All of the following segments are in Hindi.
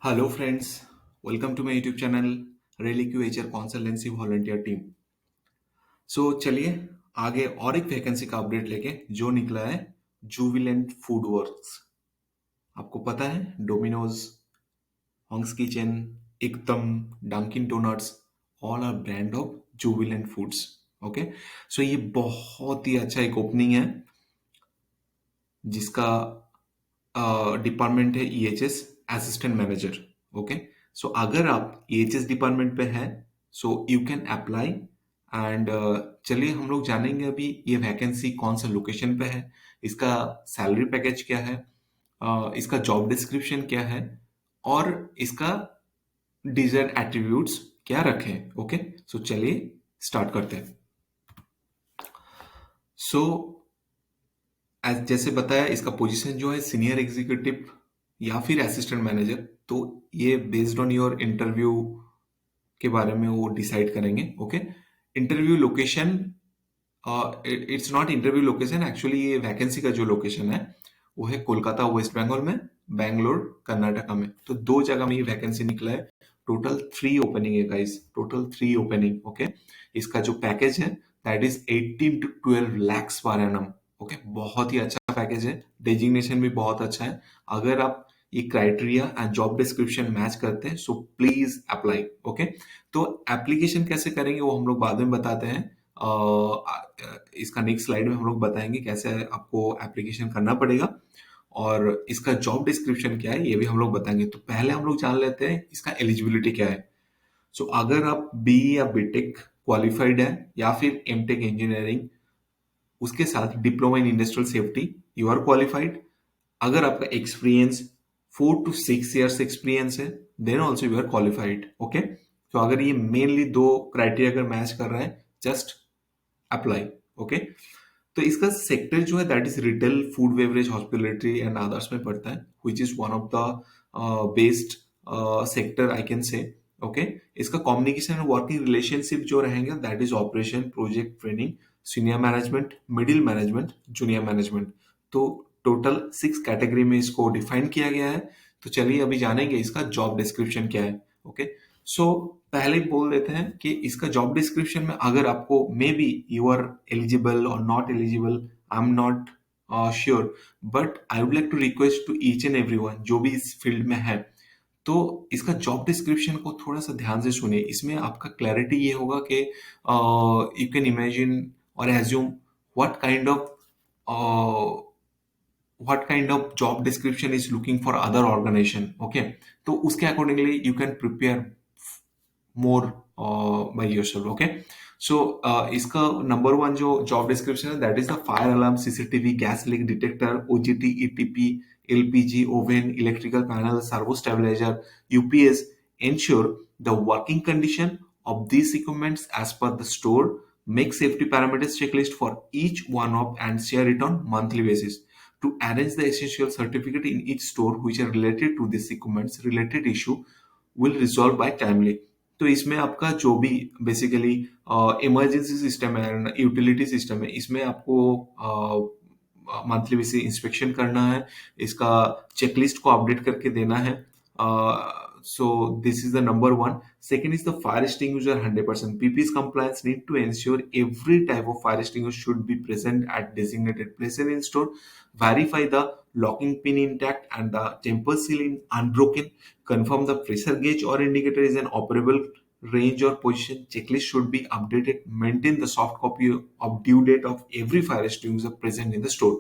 Hello friends, welcome to my YouTube channel Reli Q HR consultancy volunteer team. So चलिए आगे और एक वैकेंसी का अपडेट लेके जो निकला है जुबिलेंट फूड वर्क्स। आपको पता है डोमिनोज, हंग्स किचन, एकदम, Dunkin Donuts, all are brand of Jubilant Foods. Okay, so ये बहुत ही अच्छा एक ओपनिंग है जिसका डिपार्टमेंट है ईएचएस असिस्टेंट मैनेजर। ओके, सो अगर आप ईएचएस डिपार्टमेंट पे है so you can apply. And चलिए हम लोग जानेंगे अभी ये वैकेंसी कौन सा लोकेशन पे है, इसका सैलरी पैकेज क्या है, इसका जॉब डिस्क्रिप्शन क्या है और इसका डिजायर्ड एट्रीब्यूट्स क्या रखें। ओके, सो चलिए स्टार्ट करते हैं। सो जैसे बताया इसका पोजीशन जो है सीनियर एग्जीक्यूटिव या फिर असिस्टेंट मैनेजर। तो ये बेस्ड ऑन योर इंटरव्यू के बारे में वो डिसाइड करेंगे। Okay, interview location, it's not interview location, actually ये वैकेंसी का जो लोकेशन है वो है कोलकाता वेस्ट बंगाल में, बैंगलोर कर्नाटका में। तो दो जगह में ये वैकेंसी निकला है। टोटल 3 ओपनिंग है गाइस, टोटल 3 ओपनिंग। ओके, इसका जो पैकेज है that is 18 to 12 lakhs per annum. Okay, बहुत ही अच्छा पैकेज है, डेजिग्नेशन भी बहुत अच्छा है। अगर आप ये criteria and job description match करते हैं सो प्लीज अप्लाई। ओके, तो एप्लीकेशन कैसे करेंगे वो हम लोग बाद में बताते हैं। इसका नेक्स्ट स्लाइड में हम लोग बताएंगे कैसे आपको एप्लीकेशन करना पड़ेगा और इसका जॉब डिस्क्रिप्शन क्या है ये भी हम लोग बताएंगे। तो पहले हम लोग जान लेते हैं इसका एलिजिबिलिटी क्या है। सो अगर आप बी या बीटेक क्वालिफाइड है या फिर एमटेक इंजीनियरिंग उसके साथ diploma in industrial safety you are qualified. अगर आपका एक्सपीरियंस 4 to 6 years एक्सपीरियंस है then also you are qualified. Okay, तो अगर ये मेनली दो क्राइटेरिया अगर मैच कर रहा है जस्ट अप्लाई। ओके, तो इसका सेक्टर जो है that is retail, food, beverage, hospitality and others में पड़ता है which is one of the best sector I can say. Okay, इसका कम्युनिकेशन एंड वर्किंग रिलेशनशिप जो रहेंगे that is operation, project, training, senior management, middle management, junior management. तो टोटल 6 कैटेगरी में इसको डिफाइन किया गया है। तो चलिए अभी जानेंगे इसका जॉब डिस्क्रिप्शन क्या है। ओके, सो पहले ही बोल देते हैं कि इसका जॉब डिस्क्रिप्शन में अगर आपको maybe you are eligible और not eligible, I am not sure, but I would like to request to each and everyone जो भी इस फील्ड में है तो इसका जॉब डिस्क्रिप्शन को थोड़ा सा ध्यान से सुनिए। इसमें आपका क्लैरिटी ये होगा कि यू कैन इमेजिन और assume what kind of what kind of job description is looking for other organization. Okay, तो उसके accordingly you can prepare more by yourself. Okay, so इसका नंबर वन जो जॉब डिस्क्रिप्शन है that is the fire alarm, CCTV, gas leak detector, OGT, ETP, LPG, oven, electrical panel, servo stabiliser, UPS. ensure the working condition of these equipments as per the store, make safety parameters checklist for each one of and share it on monthly basis to arrange the essential certificate in each store which are related to this equipments related issue will resolve by timely। तो इसमें आपका जो भी बेसिकली इमरजेंसी सिस्टम है, यूटिलिटी सिस्टम है, इसमें आपको मंथली बेसिस इंस्पेक्शन करना है, इसका चेकलिस्ट को अपडेट करके देना है। So this is the number one. Second is the fire extinguisher 100%. PP's compliance need to ensure every type of fire extinguisher should be present at designated places in store. Verify the locking pin intact and the temper seal in unbroken. Confirm the pressure gauge or indicator is an operable range or position. Checklist should be updated. Maintain the soft copy of due date of every fire extinguisher present in the store.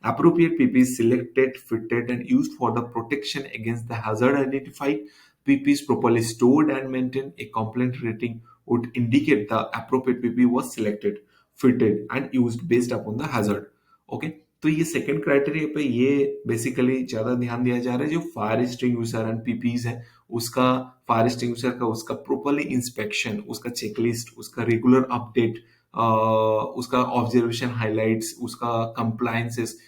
Appropriate PPE selected, fitted, and used for the protection against the hazard identified. PPE properly stored and maintained. A complaint rating would indicate the appropriate PPE was selected, fitted, and used based upon the hazard. Okay, तो ये सेकंड क्राइटेरिया पे ये बेसिकली ज्यादा ध्यान दिया जा रहा है। जो फायर एक्सटिंग्विशर एंड पीपीज है उसका, फायर एक्सटिंग्विशर का उसका प्रॉपरली इंस्पेक्शन, उसका चेकलिस्ट, उसका रेगुलर अपडेट, उसका ऑब्जर्वेशन हाइलाइट्स, उसका कंप्लायंसेस,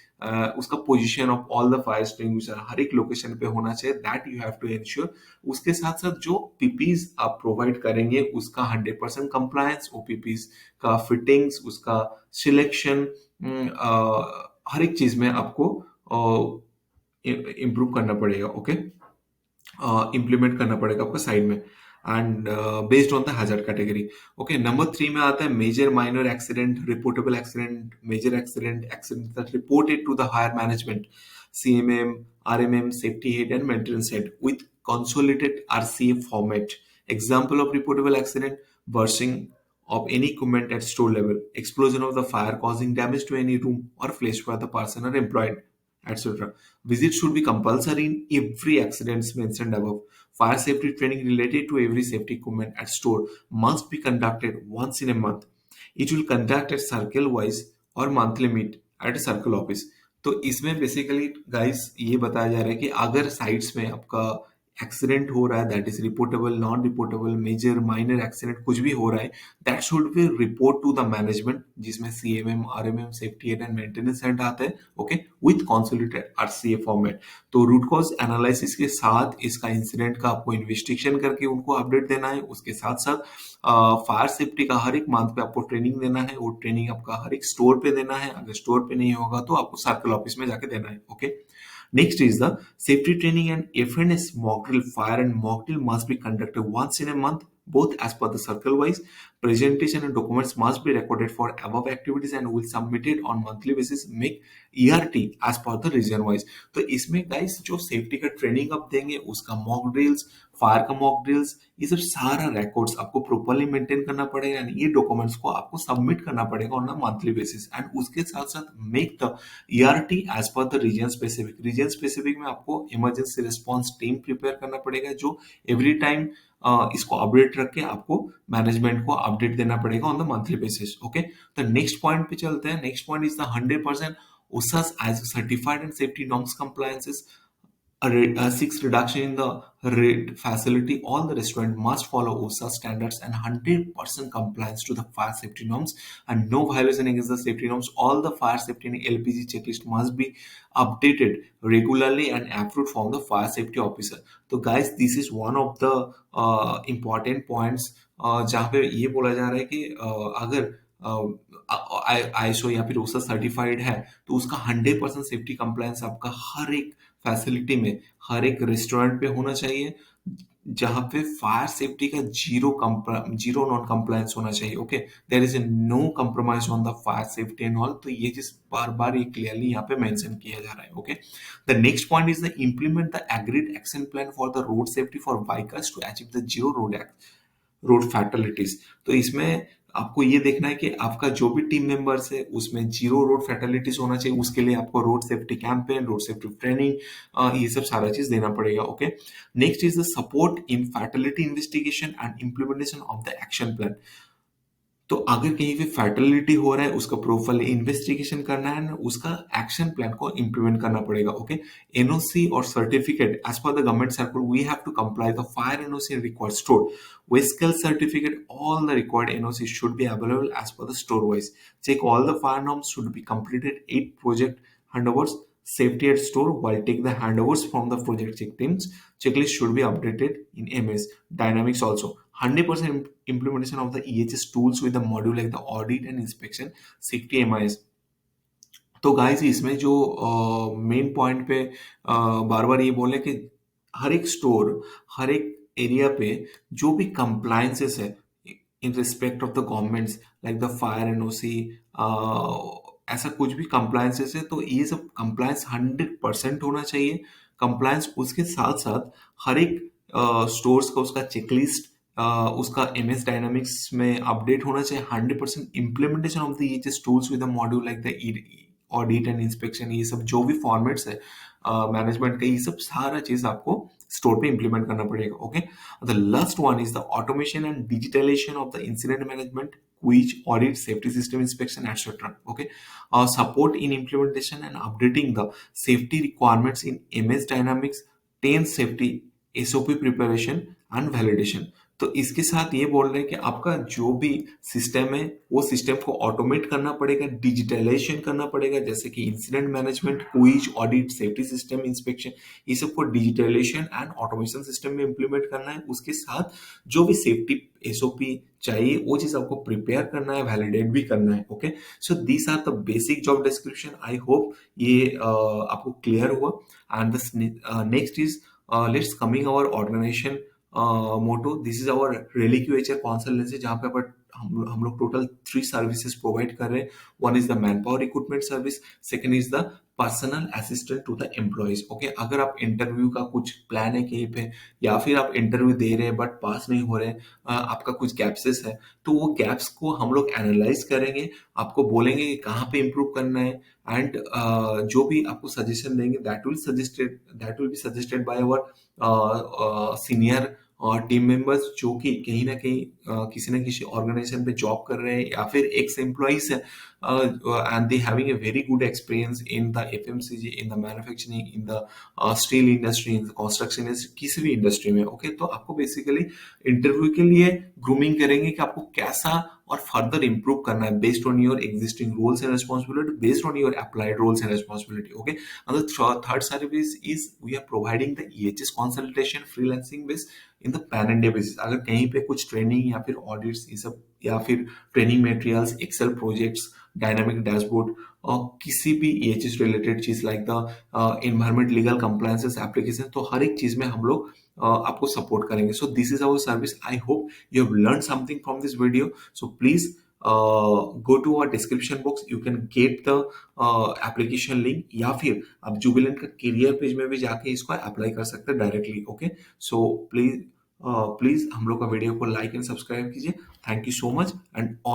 उसका position of all the fire extinguisher हर एक लोकेशन पे होना चाहिए, that you have to ensure. उसके साथ साथ जो पीपीज आप प्रोवाइड करेंगे उसका 100% कंप्लायंस, ओपीपीज का फिटिंग्स, उसका सिलेक्शन, हर एक चीज में आपको इम्प्रूव करना पड़ेगा। ओके, इम्प्लीमेंट करना पड़ेगा आपको साइड में, and based on the hazard category. Okay, number 3 में आता है major minor accident, reportable accident, major accident, accident that reported to the higher management, CMM, RMM, safety head and maintenance head with consolidated RCA format. Example of reportable accident: bursting of any equipment at store level, explosion of the fire causing damage to any room or place where the person are employed, etc. Visit should be compulsory in every accidents mentioned above. Fire safety training related to every safety equipment at store must be conducted once in a month. It will conduct at circle wise or monthly meet at a circle office. तो इसमें बेसिकली गाइस ये बताया जा रहा है कि अगर साइट्स में आपका एक्सीडेंट हो रहा है, that is reportable, non reportable, major minor accident कुछ भी हो रहा है, that should be report to the management, जिसमें CMM, RMM, safety head and maintenance head आता है, okay, with consolidated RCA format. तो रूट कॉज एनालिसिस के साथ इसका इंसिडेंट का आपको इन्वेस्टिगेशन करके उनको अपडेट देना है। उसके साथ साथ फायर सेफ्टी का हर एक मंथ पे आपको ट्रेनिंग देना है, वो ट्रेनिंग आपका हर एक स्टोर पे देना है, अगर स्टोर पे नहीं होगा तो आपको सर्कल ऑफिस में जाके देना है, okay. Next is the safety training and FNS mock drill. Fire and mock drill must be conducted once in a month, both as per the circle wise. Presentation and documents must be recorded for above activities and will submitted on monthly basis. Make ERT as per the region wise. तो इसमें guys जो सेफ्टी का ट्रेनिंग आप देंगे, उसका मॉक ड्रिल्स, फायर का मॉक ड्रिल्स, ये सब सारा रिकॉर्ड्स आपको प्रॉपरली मेंटेन करना पड़ेगा, एंड ये डॉक्यूमेंट्स को आपको सबमिट करना पड़ेगा on a monthly basis. And उसके साथ साथ make the ERT as per the region specific. Region specific में आपको इमरजेंसी रिस्पॉन्स टीम प्रिपेयर करना पड़ेगा, जो एवरी टाइम इसको अपडेट रख के आपको मैनेजमेंट को अपडेट देना पड़ेगा on the monthly basis, okay. तो नेक्स्ट पॉइंट पे चलते हैं। Next point is the 100% OSHA as certified and safety norms compliances. Six, reduction in the rate facility. All the restaurant must follow OSHA standards and 100% compliance to the fire safety norms, and no violation against the safety norms. All the fire safety and LPG checklist must be updated regularly and approved from the fire safety officer. तो guys, this is one of the important points जहाँ पे ये बोला जा रहा है कि अगर ISO या फिर OSHA सर्टिफाइड है तो उसका 100% सेफ्टी कंप्लायंस आपका हर एक फैसिलिटी में, हर एक रेस्टोरेंट पे होना चाहिए, जहां पे फायर सेफ्टी का जीरो नॉन कंप्लायंस होना चाहिए, okay. There is no compromise on the fire safety and all. तो ये चीज बार बार ये क्लियरली यहाँ पे मेंशन किया जा रहा है, okay. The next point is the implement the agreed action plan for the road safety for bikers to achieve the zero road fatalities. तो इसमें आपको ये देखना है कि आपका जो भी टीम मेंबर्स है उसमें जीरो रोड फैटलिटीज होना चाहिए। उसके लिए आपको road safety campaign, road safety training, ये सब सारा चीज देना पड़ेगा, okay. Next is the support in fatality investigation and implementation of the action plan. तो अगर कहीं पे फैटलिटी हो रहा है, उसका प्रोफाइल इन्वेस्टिगेशन करना है ना, उसका एक्शन प्लान को इम्प्लीमेंट करना पड़ेगा, ओके। एनओसी और certificate as per the government circular we have to comply the fire NOC required store vessel certificate. All the required NOC should be available as per the store wise. Check all the fire norms should be completed 8 project handovers safety at store while take the handovers from the project check teams. Checklist should be updated in MS Dynamics also. 100% implementation of the EHS tools with the module like the audit and inspection safety MIS. तो गाइस इसमें जो मेन पॉइंट पे बार बार ये बोले कि हर एक स्टोर, हर एक एरिया पे जो भी कंप्लायंसेस है in respect of the governments like the fire NOC, ऐसा कुछ भी कंप्लायंसेस है, तो ये सब कंप्लायंस 100% होना चाहिए। कंप्लायंस उसके साथ साथ हर एक स्टोर्स का उसका चेकलिस्ट, उसका MS डायनामिक्स में अपडेट होना चाहिए। 100% implementation of the EHS tools with the module like the audit and inspection, ये सब जो भी फॉर्मेट्स है मैनेजमेंट का, ये सब सारा चीज आपको स्टोर पे इंप्लीमेंट करना पड़ेगा, okay. The last one is the automation and digitalisation of the incident management, quiz, audit, safety system inspection, etcetera, okay. Support in implementation and updating the safety requirements in MS Dynamics 10 safety SOP preparation and validation। तो इसके साथ ये बोल रहे हैं कि आपका जो भी सिस्टम है वो सिस्टम को ऑटोमेट करना पड़ेगा, डिजिटलाइजेशन करना पड़ेगा, जैसे कि incident management, quiz, audit, safety system inspection, ये सबको डिजिटलाइजेशन एंड ऑटोमेशन सिस्टम में इंप्लीमेंट करना है। उसके साथ जो भी सेफ्टी SOP चाहिए वो चीज आपको प्रिपेयर करना है, वैलिडेट भी करना है, okay. So these are the basic job description. I hope ये आपको क्लियर हुआ। And the next is let's coming our organisation motto, this is our Reli Q HR consultancy, जहाँ पे हम लोग टोटल 3 सर्विसेज प्रोवाइड कर रहे हैं। One is the man power equipment service, second is the personal assistant to the employees. Okay, अगर आप इंटरव्यू का कुछ प्लान है कहीं पे, या फिर आप इंटरव्यू दे रहे हैं बट पास नहीं हो रहे हैं, आपका कुछ गैप्सेस है, तो वो गैप्स को हम लोग एनालाइज करेंगे, आपको बोलेंगे कि कहाँ पे इम्प्रूव करना है, एंड जो भी आपको सजेशन देंगे that will be suggested by our senior और टीम मेंबर्स, जो कि कहीं ना कहीं किसी ना किसी ऑर्गेनाइजेशन पे जॉब कर रहे हैं या फिर एक्स एम्प्लॉइज है, and they having a very good experience in the FMCG, in the manufacturing, in the steel industry, in the construction industry, किसी भी इंडस्ट्री में। ओके, तो आपको बेसिकली इंटरव्यू के लिए ग्रूमिंग करेंगे कि आपको कैसा और फर्दर इंप्रूव करना है based on your existing roles and responsibility, based on your applied roles and responsibility. Okay, and the third service is we are providing the EHS consultation freelancing base in the pan India basis। अगर कहीं पे कुछ ट्रेनिंग या फिर ऑडिट्स ये सब, या फिर training materials, excel projects, dynamic dashboard, और किसी भी EHS रिलेटेड चीज like the environment legal compliances application, तो हर एक चीज में हम लोग आपको सपोर्ट करेंगे। So this is our service. I hope you have learn something from this video. So please go to our description box, you can get the application link, या फिर आप जुबिलेंट का करियर पेज में भी जाके इसको अप्लाई कर सकते हैं डायरेक्टली। ओके, सो प्लीज हम लोग का वीडियो को लाइक एंड सब्सक्राइब कीजिए। Thank you so much and all